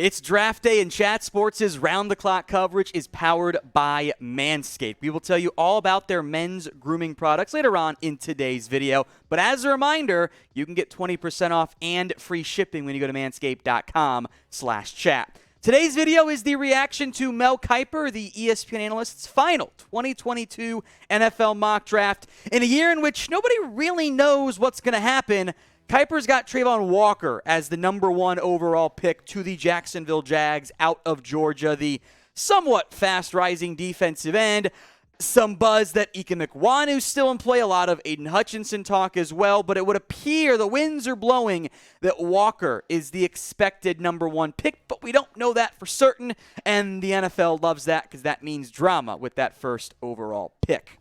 It's draft day, and Chat Sports' round-the-clock coverage is powered by Manscaped. We will tell you all about their men's grooming products later on in today's video. But as a reminder, you can get 20% off and free shipping when you go to manscaped.com/chat. Today's video is the reaction to Mel Kiper, the ESPN analyst's final 2022 NFL mock draft. In a year in which nobody really knows what's going to happen, Kiper's got Travon Walker as the number 1 overall pick to the Jacksonville Jags out of Georgia, the somewhat fast-rising defensive end. Some buzz that Ikem Ekwonu still in play, a lot of Aidan Hutchinson talk as well, but it would appear the winds are blowing that Walker is the expected number 1 pick, but we don't know that for certain, and the NFL loves that because that means drama with that first overall pick.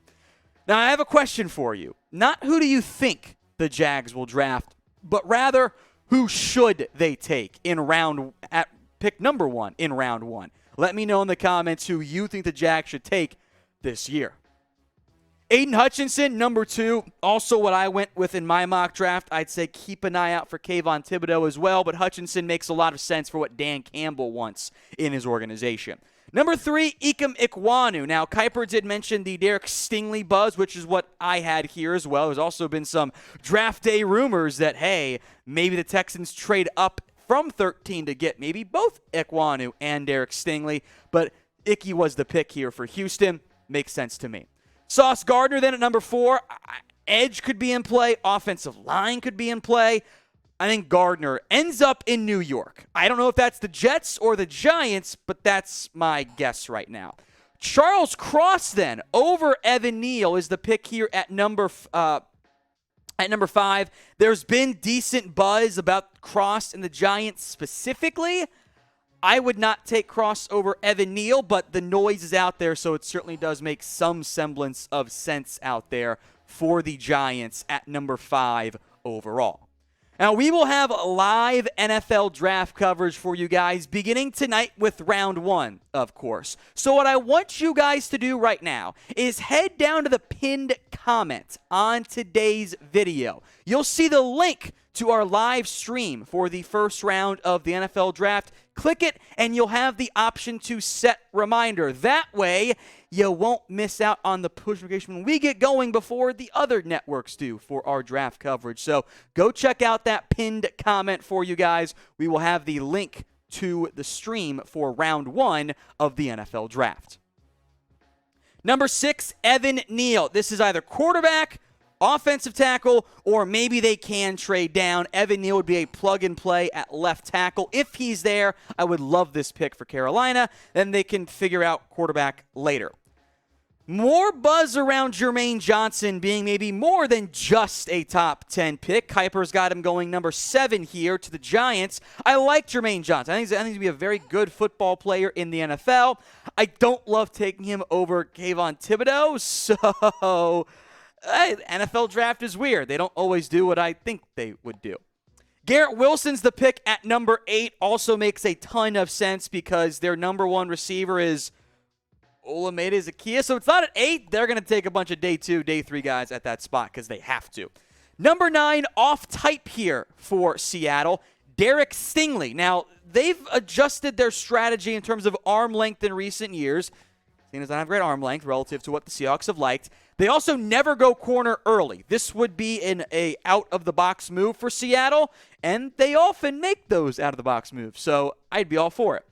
Now, I have a question for you. Not who do you think the Jags will draft, but rather who should they take at pick number 1 in round 1. Let me know in the comments who you think the Jags should take this year. Aidan Hutchinson, number 2, also what I went with in my mock draft. I'd say keep an eye out for Kayvon Thibodeau as well, but Hutchinson makes a lot of sense for what Dan Campbell wants in his organization. Number 3, Ikem Ekwonu. Now, Kiper did mention the Derek Stingley buzz, which is what I had here as well. There's also been some draft day rumors that, hey, maybe the Texans trade up from 13 to get maybe both Ekwonu and Derek Stingley, but Icky was the pick here for Houston. Makes sense to me. Sauce Gardner then at number 4. Edge could be in play. Offensive line could be in play. I think Gardner ends up in New York. I don't know if that's the Jets or the Giants, but that's my guess right now. Charles Cross then over Evan Neal is the pick here at number 5. There's been decent buzz about Cross and the Giants specifically. I would not take Cross over Evan Neal, but the noise is out there, so it certainly does make some semblance of sense out there for the Giants at number 5 overall. Now, we will have live NFL draft coverage for you guys beginning tonight with round 1, of course. So what I want you guys to do right now is head down to the pinned comment on today's video. You'll see the link to our live stream for the first round of the NFL draft. Click it, and you'll have the option to set reminder. That way, you won't miss out on the push notification when we get going before the other networks do for our draft coverage. So go check out that pinned comment for you guys. We will have the link to the stream for round 1 of the NFL draft. Number 6, Evan Neal. This is either quarterback, offensive tackle, or maybe they can trade down. Evan Neal would be a plug-and-play at left tackle. If he's there, I would love this pick for Carolina. Then they can figure out quarterback later. More buzz around Jermaine Johnson being maybe more than just a top 10 pick. Kiper's got him going number 7 here to the Giants. I like Jermaine Johnson. I think he's going to be a very good football player in the NFL. I don't love taking him over Kayvon Thibodeau, so NFL draft is weird. They don't always do what I think they would do. Garrett Wilson's the pick at number 8. Also makes a ton of sense because their number 1 receiver is Olamide Zaccheaus. So it's not at 8. They're going to take a bunch of day 2, day 3 guys at that spot because they have to. Number 9, off type here for Seattle, Derek Stingley. Now, they've adjusted their strategy in terms of arm length in recent years. Seeing as I have great arm length relative to what the Seahawks have liked. They also never go corner early. This would be a out-of-the-box move for Seattle, and they often make those out-of-the-box moves, so I'd be all for it.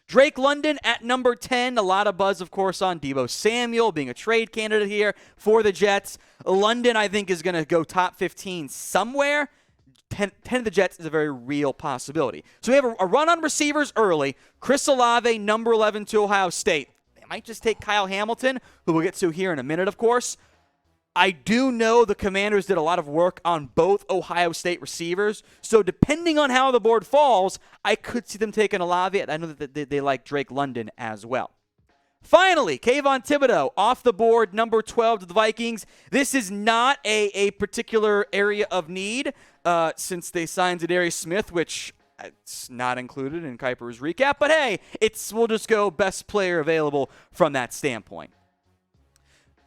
Drake London at number 10. A lot of buzz, of course, on Deebo Samuel being a trade candidate here for the Jets. London, I think, is going to go top 15 somewhere. 10 of the Jets is a very real possibility. So we have a run on receivers early. Chris Olave, number 11 to Ohio State. Might just take Kyle Hamilton, who we'll get to here in a minute, of course. I do know the Commanders did a lot of work on both Ohio State receivers, so depending on how the board falls, I could see them taking Olave. I know that they like Drake London as well. Finally, Kayvon Thibodeau off the board, number 12 to the Vikings. This is not a particular area of need since they signed Zadarius Smith, which it's not included in Kiper's recap, but hey, we'll just go best player available from that standpoint.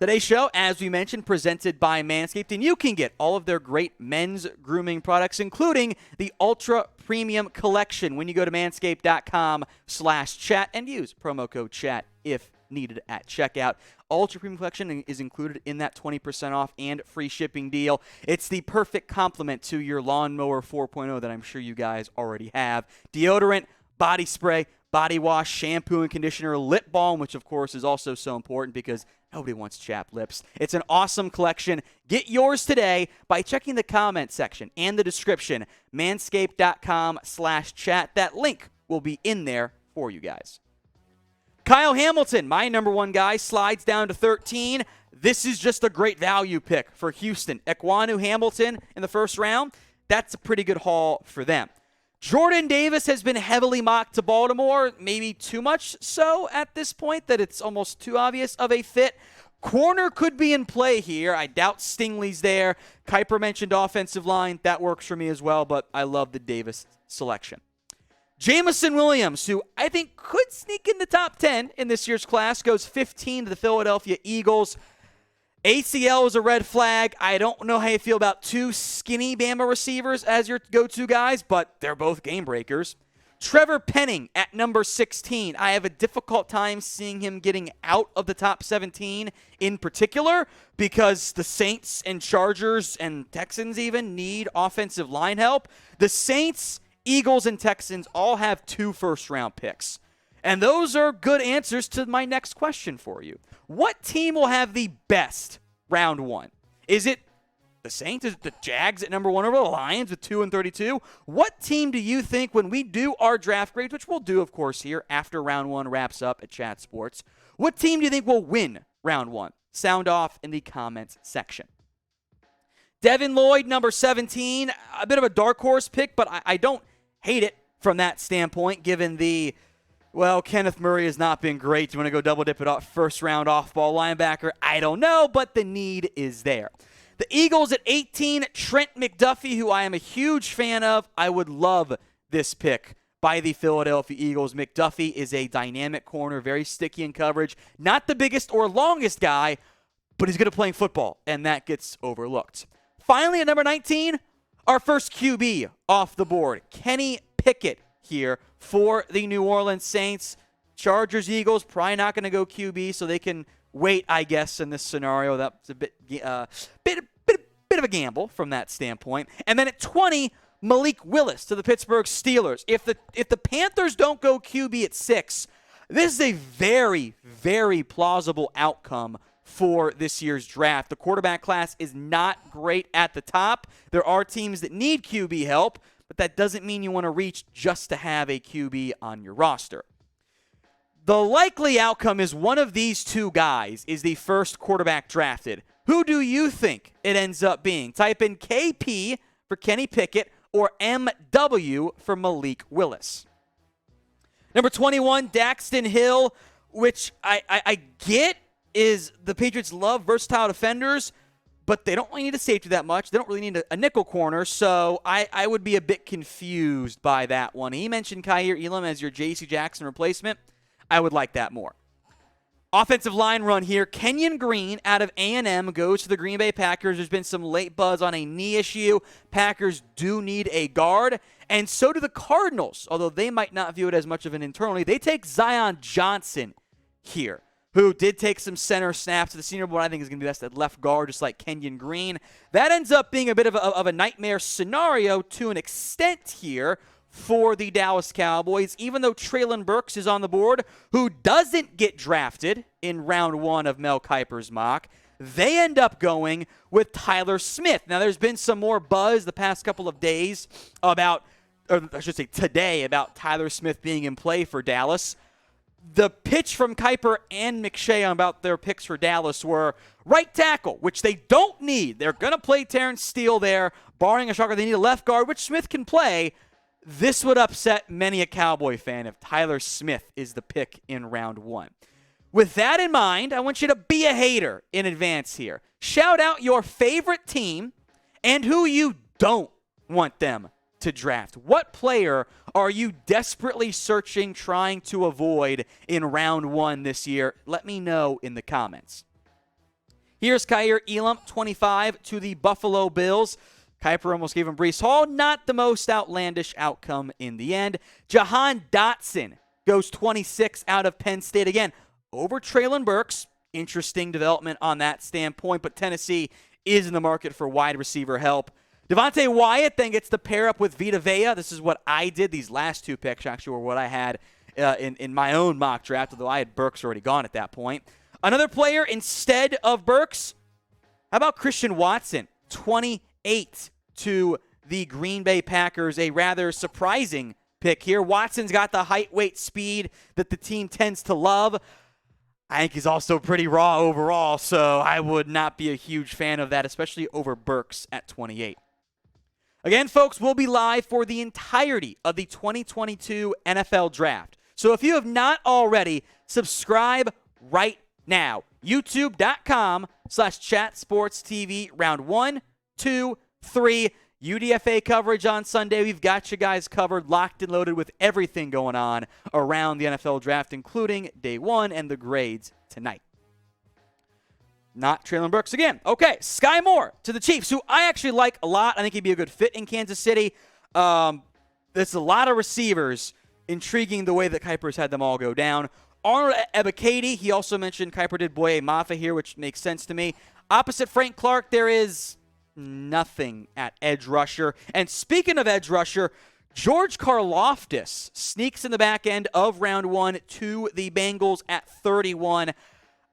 Today's show, as we mentioned, presented by Manscaped, and you can get all of their great men's grooming products, including the Ultra Premium Collection, when you go to manscaped.com/chat and use promo code chat if needed at checkout. Ultra Premium Collection is included in that 20% off and free shipping deal. It's the perfect complement to your Lawnmower 4.0 that I'm sure you guys already have. Deodorant, body spray, body wash, shampoo and conditioner, lip balm, which of course is also so important because nobody wants chapped lips. It's an awesome collection. Get yours today by checking the comment section and the description, manscaped.com/chat. That link will be in there for you guys. Kyle Hamilton, my number one guy, slides down to 13. This is just a great value pick for Houston. Ekwonu, Hamilton in the first round, that's a pretty good haul for them. Jordan Davis has been heavily mocked to Baltimore, maybe too much so at this point that it's almost too obvious of a fit. Corner could be in play here. I doubt Stingley's there. Kiper mentioned offensive line. That works for me as well, but I love the Davis selection. Jameson Williams, who I think could sneak in the top 10 in this year's class, goes 15 to the Philadelphia Eagles. ACL is a red flag. I don't know how you feel about two skinny Bama receivers as your go-to guys, but they're both game breakers. Trevor Penning at number 16. I have a difficult time seeing him getting out of the top 17 in particular because the Saints and Chargers and Texans even need offensive line help. The Saints, Eagles, and Texans all have 2 first-round picks. And those are good answers to my next question for you. What team will have the best round 1? Is it the Saints? Is it the Jags at number 1 over the Lions with 2 and 32? What team do you think, when we do our draft grades, which we'll do, of course, here after round 1 wraps up at Chat Sports, what team do you think will win round 1? Sound off in the comments section. Devin Lloyd, number 17, a bit of a dark horse pick, but I don't hate it from that standpoint, given the, well, Kenneth Murray has not been great. Do you want to go double dip it off first round off-ball linebacker? I don't know, but the need is there. The Eagles at 18, Trent McDuffie, who I am a huge fan of. I would love this pick by the Philadelphia Eagles. McDuffie is a dynamic corner, very sticky in coverage. Not the biggest or longest guy, but he's good at playing football, and that gets overlooked. Finally, at number 19, our first QB off the board, Kenny Pickett here for the New Orleans Saints. Chargers, Eagles, probably not going to go QB, so they can wait, I guess, in this scenario. That's a bit of a gamble from that standpoint. And then at 20, Malik Willis to the Pittsburgh Steelers. If the Panthers don't go QB at 6, this is a very, very plausible outcome for this year's draft. The quarterback class is not great at the top. There are teams that need QB help, but that doesn't mean you want to reach just to have a QB on your roster. The likely outcome is one of these two guys is the first quarterback drafted. Who do you think it ends up being? Type in KP for Kenny Pickett or MW for Malik Willis. Number 21, Daxton Hill, which I get is the Patriots love versatile defenders, but they don't really need a safety that much. They don't really need a nickel corner, so I would be a bit confused by that one. He mentioned Kaiir Elam as your J.C. Jackson replacement. I would like that more. Offensive line run here. Kenyon Green out of A&M goes to the Green Bay Packers. There's been some late buzz on a knee issue. Packers do need a guard, and so do the Cardinals, although they might not view it as much of an internally. They take Zion Johnson here, who did take some center snaps at the Senior Bowl. I think is going to be best at left guard, just like Kenyon Green. That ends up being a bit of a nightmare scenario to an extent here for the Dallas Cowboys, even though Treylon Burks is on the board, who doesn't get drafted in round 1 of Mel Kiper's mock. They end up going with Tyler Smith. Now, there's been some more buzz the past couple of days about, or I should say today, about Tyler Smith being in play for Dallas. The pitch from Kiper and McShay about their picks for Dallas were right tackle, which they don't need. They're going to play Terrence Steele there, barring a shocker. They need a left guard, which Smith can play. This would upset many a Cowboy fan if Tyler Smith is the pick in round 1. With that in mind, I want you to be a hater in advance here. Shout out your favorite team and who you don't want them to draft. What player are you desperately searching, trying to avoid in round 1 this year? Let me know in the comments. Here's Kaiir Elam, 25 to the Buffalo Bills. Kiper almost gave him Breece Hall. Not the most outlandish outcome in the end. Jahan Dotson goes 26 out of Penn State. Again, over Treylon Burks. Interesting development on that standpoint, but Tennessee is in the market for wide receiver help. Devontae Wyatt then gets to pair up with Vita Vea. This is what I did. These last two picks actually were what I had in my own mock draft, although I had Burks already gone at that point. Another player instead of Burks, how about Christian Watson? 28 to the Green Bay Packers, a rather surprising pick here. Watson's got the height, weight, speed that the team tends to love. I think he's also pretty raw overall, so I would not be a huge fan of that, especially over Burks at 28. Again, folks, we'll be live for the entirety of the 2022 NFL Draft. So if you have not already, subscribe right now. YouTube.com/ChatSportsTV. Round 1, 2, 3. UDFA coverage on Sunday. We've got you guys covered, locked and loaded with everything going on around the NFL Draft, including Day 1 and the grades tonight. Not Treylon Burks again. Okay, Sky Moore to the Chiefs, who I actually like a lot. I think he'd be a good fit in Kansas City. There's a lot of receivers. Intriguing the way that Kiper's had them all go down. Arnold Ebiketie, he also mentioned Kiper did Boye Mafa here, which makes sense to me. Opposite Frank Clark, there is nothing at edge rusher. And speaking of edge rusher, George Karlaftis sneaks in the back end of round 1 to the Bengals at 31.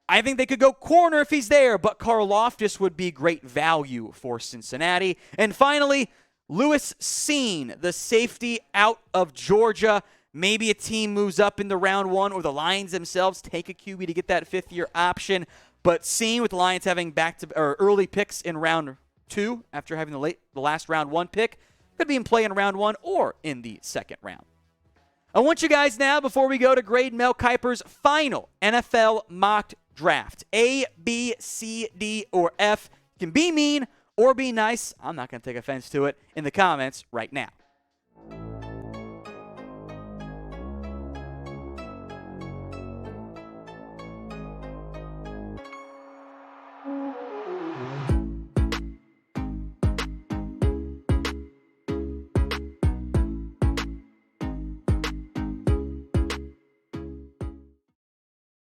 I think they could go corner if he's there, but Karlaftis would be great value for Cincinnati. And finally, Lewis Cine, the safety out of Georgia. Maybe a team moves up in the round 1, or the Lions themselves take a QB to get that fifth-year option. But seeing with the Lions having early picks in round 2 after having the last round 1 pick, could be in play in round 1 or in the second round. I want you guys now, before we go to grade Mel Kiper's final NFL mock draft, A, B, C, D, or F. You can be mean or be nice. I'm not going to take offense to it in the comments right now.